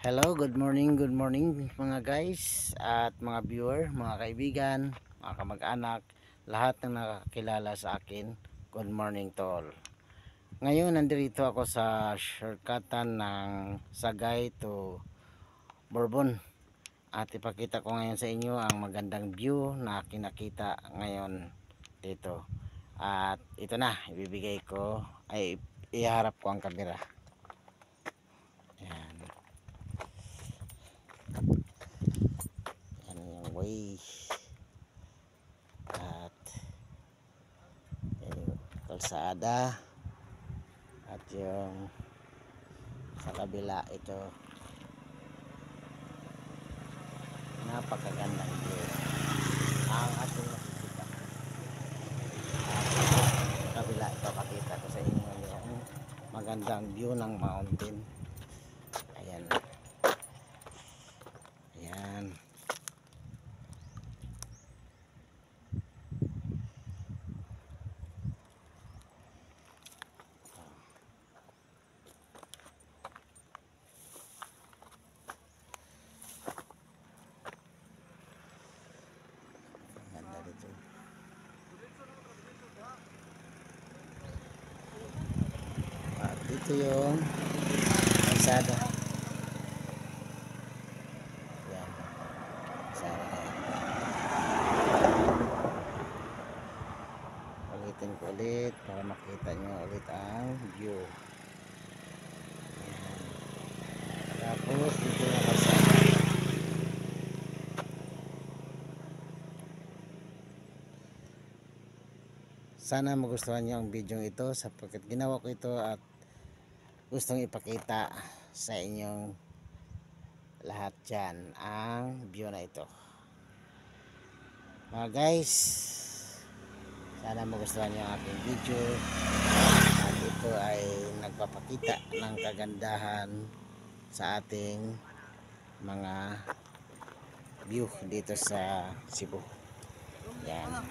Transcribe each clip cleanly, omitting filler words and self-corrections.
Hello, good morning mga guys at mga viewer, mga kaibigan, mga kamag-anak, lahat ng nakakilala sa akin. Good morning to all. Ngayon nandito ako sa shortcutan ng Sagay to Bourbon at ipakita ko ngayon sa inyo ang magandang view na kinakita ngayon dito. At ito na, ibibigay ko ay iharap ko ang kamera. Ayan. Yan yung way. At yung kalsada. At yung sa kabila ito. Napakagandang view ang ating makikita. At sa kabila ito, pakita ko sa inyo yung magandang view ng mountain. Ayan. Ayan. Ganda dito. At dito yung kalsada. Ayan. Kalsada. Ulitin ko ulit para makita nyo ulit ang view. Ayan. Tapos dito yung kalsada. Sana magustuhan nyo ang video ito sapagkat ginawa ko ito at gustong ipakita sa inyong lahat dyan ang view na ito. Mga guys, sana magustuhan nyo ang aking video at ito ay nagpapakita ng kagandahan sa ating mga view dito sa Cebu. Yan.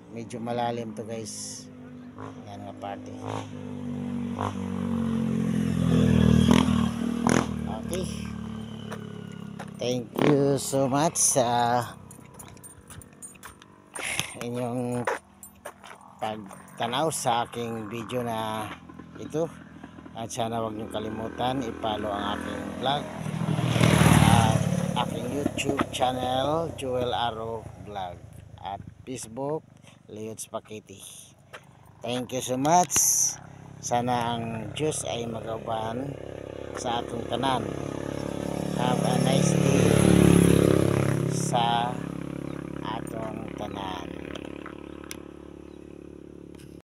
Medyo malalim to guys. Yan nga party. Okay. Thank you so much sa inyong pagtanaw sa aking video na ito. At sana huwag niyong kalimutan i-follow ang aking vlog at aking YouTube channel Joel Arrow Vlog at Facebook Leod Spaghetti. Thank you so much. Sana ang Diyos ay magawan sa atong tanan. Have a nice